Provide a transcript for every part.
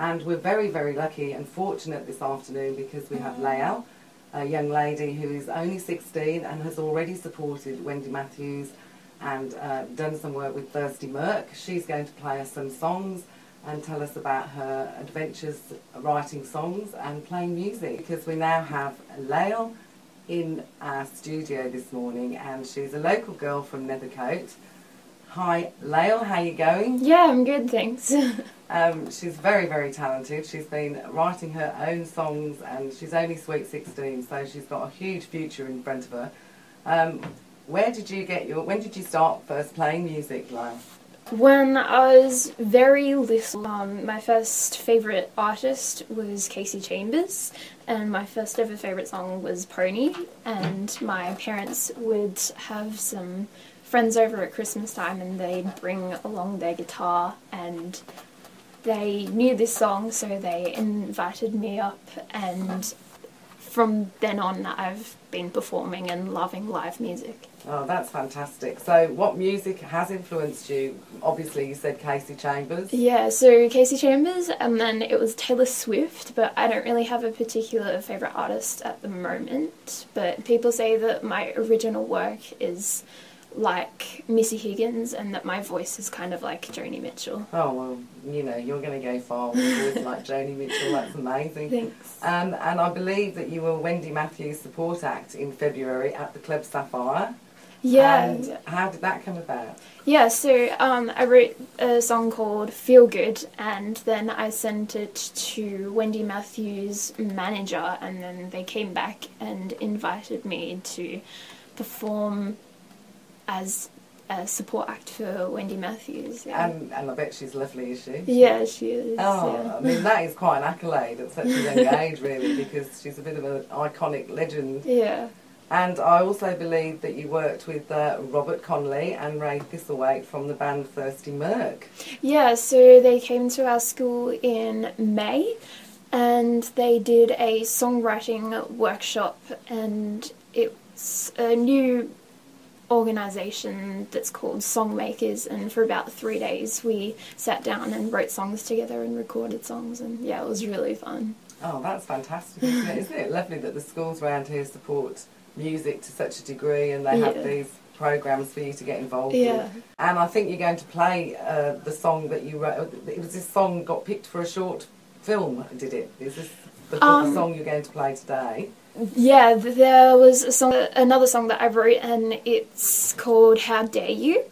And we're very, very lucky and fortunate this afternoon because we have Layal, a young lady who is only 16 and has already supported Wendy Matthews and done some work with Thirsty Merc. She's going to play us some songs and tell us about her adventures writing songs and playing music, because we now have Layal in our studio this morning, and she's a local girl from Nethercote. Hi Layal, how you going? Yeah, I'm good, thanks. She's very, very talented. She's been writing her own songs and she's only sweet 16, so she's got a huge future in front of her. When did you start first playing music, Layal? When I was very little, my first favourite artist was Casey Chambers, and my first ever favourite song was Pony, and my parents would have some friends over at Christmas time and they'd bring along their guitar, and they knew this song, so they invited me up, and from then on I've been performing and loving live music. Oh, that's fantastic. So what music has influenced you? Obviously you said Casey Chambers. Yeah, so Casey Chambers, and then it was Taylor Swift, but I don't really have a particular favourite artist at the moment, but people say that my original work is like Missy Higgins and that my voice is kind of like Joni Mitchell. Oh, well, you know, you're going to go far with a voice like Joni Mitchell. That's amazing. Thanks. And I believe that you were Wendy Matthews support act in February at the Club Sapphire. Yeah. And how did that come about? Yeah, so I wrote a song called Feel Good, and then I sent it to Wendy Matthews' manager, and then they came back and invited me to perform as a support act for Wendy Matthews. Yeah. And I bet she's lovely, is she? Yeah, she is. Oh, yeah. I mean, that is quite an accolade at such a young age, really, because she's a bit of an iconic legend. Yeah. And I also believe that you worked with Robert Connolly and Ray Thistlethwaite from the band Thirsty Merc. Yeah, so they came to our school in May and they did a songwriting workshop, and it's a new organisation that's called Songmakers, and for about 3 days we sat down and wrote songs together and recorded songs, and yeah, it was really fun. Oh, that's fantastic, isn't it? Isn't it lovely that the schools around here support music to such a degree, and they have these programmes for you to get involved with. And I think you're going to play the song that you wrote. It was this song got picked for a short film, did it? Is this the song you're going to play today? Yeah, there was another song that I wrote, and it's called How Dare You,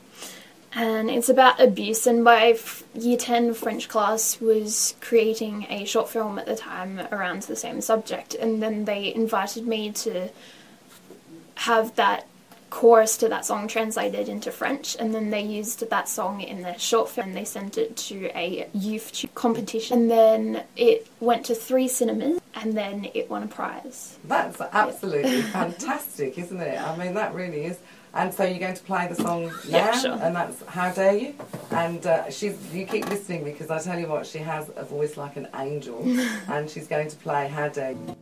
and it's about abuse, and my Year 10 French class was creating a short film at the time around the same subject, and then they invited me to have that chorus to that song translated into French, and then they used that song in their short film and they sent it to a youth competition, and then it went to 3 cinemas and then it won a prize. That's absolutely fantastic, isn't it? I mean, that really is. And so you're going to play the song now? Yeah, sure. And that's How Dare You? And you keep listening, because I tell you what, she has a voice like an angel, and she's going to play How Dare You.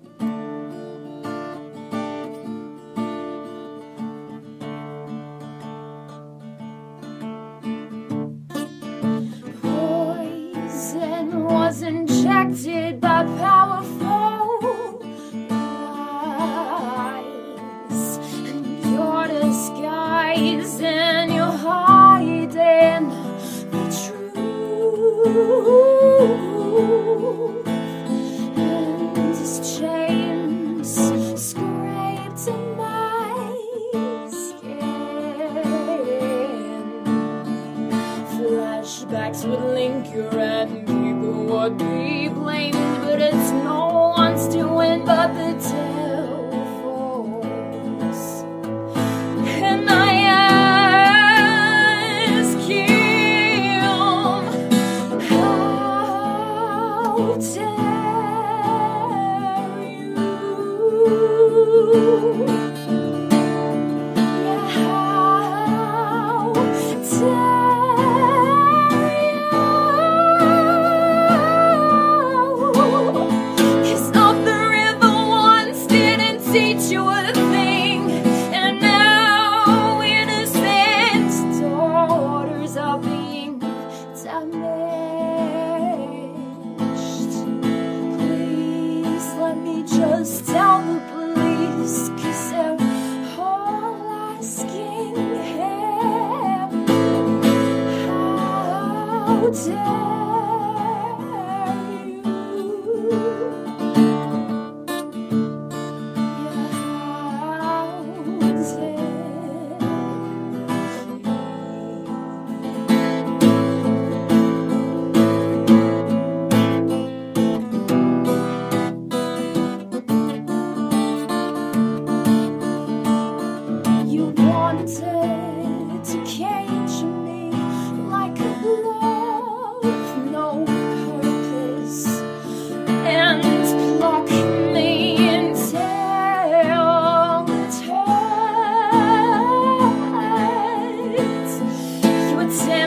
Was injected by powerful lies, and your disguise, and you're hiding the truth, and his chains scraped in my skin. Flashbacks would linger and would be blamed, but it's no one's doing but the devil's. And I ask him, how dare you? Yeah, how dare you?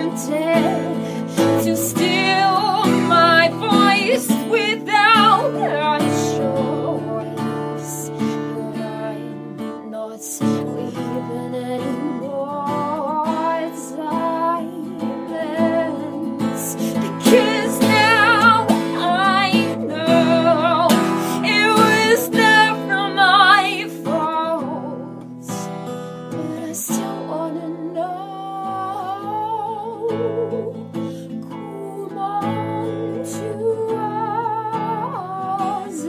tempted to steal my voice without a choice. But I'm not leaving anymore silence, because now I know it was never my fault. But I still wanna know. Come on to us,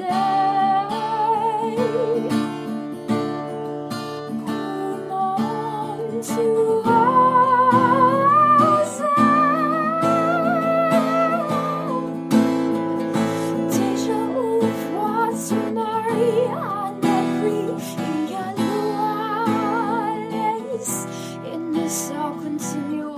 come on to us, déjà vu fois tu maries en every galloise in the soul continuous.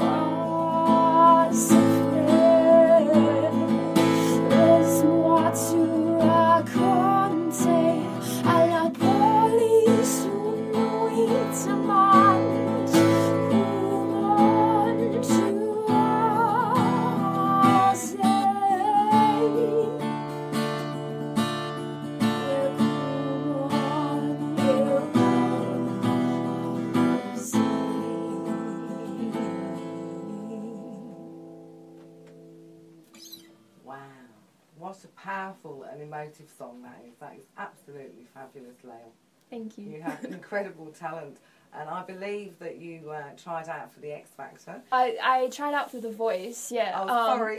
Laisse-moi te raconter à la police une nuit dimanche. Come on to us, Wow, what a powerful and emotive song that is. That is absolutely fabulous, Layal. Thank you. You have incredible talent, and I believe that you tried out for the X Factor. I tried out for The Voice, yeah. Oh, sorry.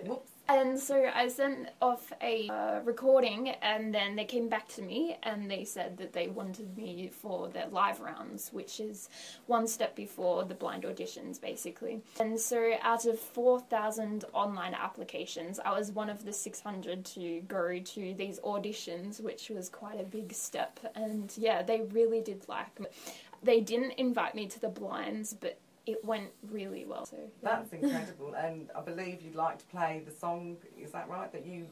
Whoops. And so I sent off a recording, and then they came back to me and they said that they wanted me for their live rounds, which is one step before the blind auditions, basically. And so out of 4,000 online applications, I was one of the 600 to go to these auditions, which was quite a big step. And yeah, they really did like me. They didn't invite me to the blinds, but it went really well. So yeah. That's incredible, and I believe you'd like to play the song, is that right? Is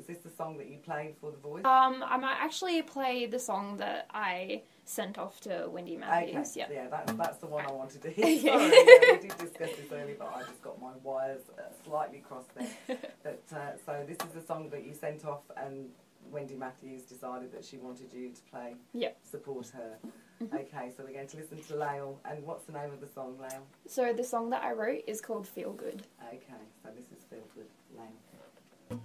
this the song that you played for The Voice? I might actually play the song that I sent off to Wendy Matthews. Okay. Yeah, that's the one I wanted to Okay. hear. Sorry, yeah, we did discuss this earlier, but I just got my wires slightly crossed there. But so this is the song that you sent off, and Wendy Matthews decided that she wanted you to play, support her. Okay, so we're going to listen to Layal, and what's the name of the song, Layal? So the song that I wrote is called Feel Good. Okay, so this is Feel Good, Layal.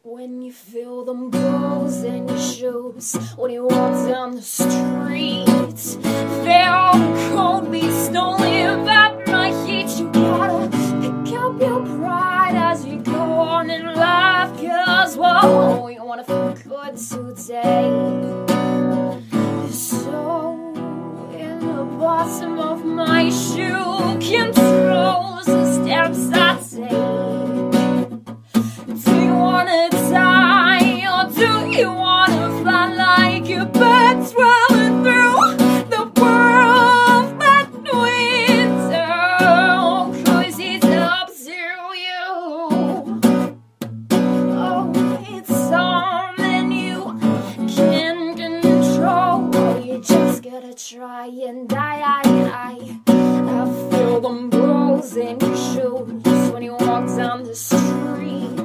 When you feel them balls in your shoes, when you walk down the street, they're coldly stolen about my heat. You gotta pick up your pride as you go on in life, 'cause whoa, you wanna feel good today. So in the bottom of my shoe controls the steps I take. Do you wanna die, or do you wanna fly like a bird swirling through the world but winter? 'Cause it's up to you. Oh, it's something you can control. You just gotta try and die. I feel them balls in your shoes when you walk down the street.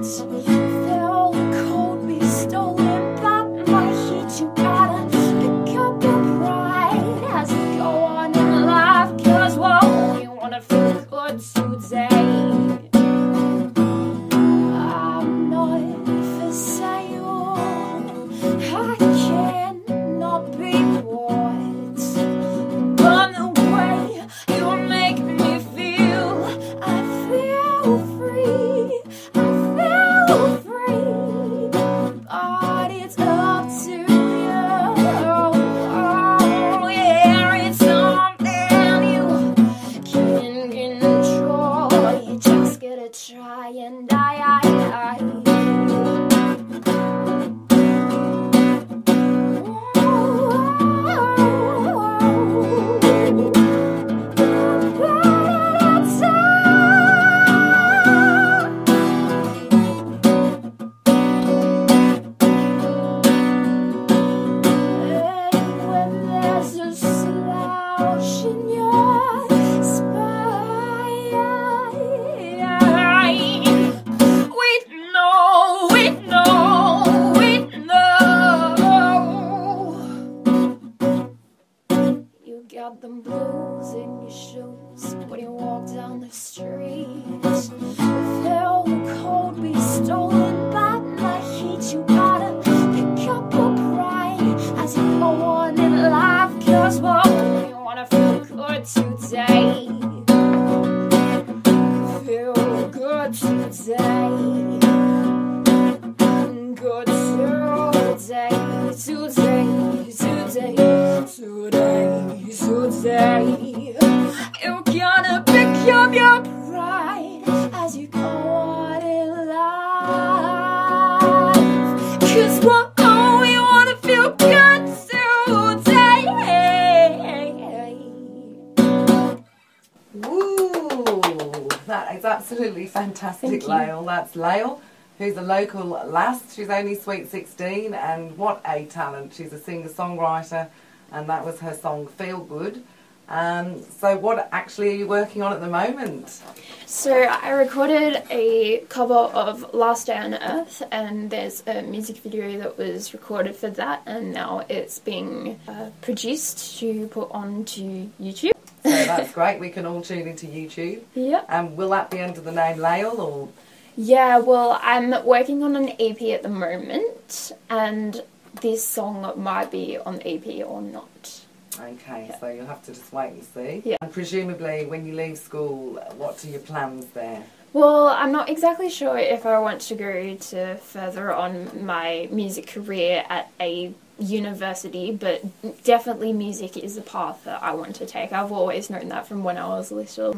They'll coldly stolen by my heat. You gotta pick up your pride as you go on in life, 'cause whoa, you wanna feel good today. I'm not for sale. I cannot be bought. But the way you make me feel, I feel free. I feel free. But it's up to you. Oh yeah, it's something you can control. today. Go today, today. You're gonna pick up your pride as you go on in life. 'Cause we wanna feel good today. Woo! That is absolutely fantastic, Thank you. Layal. That's Layal, who's a local lass. She's only sweet 16, and what a talent. She's a singer-songwriter, and that was her song Feel Good. So what actually are you working on at the moment? So I recorded a cover of Last Day on Earth, and there's a music video that was recorded for that, and now it's being produced to put onto YouTube. So that's great. We can all tune into YouTube. Yeah. And will that be under the name Layal, or? Yeah, well, I'm working on an EP at the moment, and this song might be on the EP or not. Okay, Yeah. so you'll have to just wait and see. Yeah. And presumably when you leave school, what are your plans there? Well, I'm not exactly sure if I want to go to further on my music career at a university, but definitely music is the path that I want to take. I've always known that from when I was little.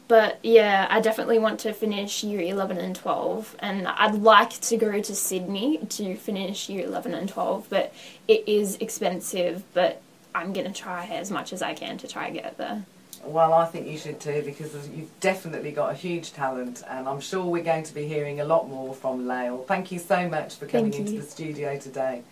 But yeah, I definitely want to finish year 11 and 12, and I'd like to go to Sydney to finish year 11 and 12, but it is expensive, but I'm going to try as much as I can to try and get there. Well, I think you should too, because you've definitely got a huge talent, and I'm sure we're going to be hearing a lot more from Layal. Thank you so much for coming Thank into you. the studio today.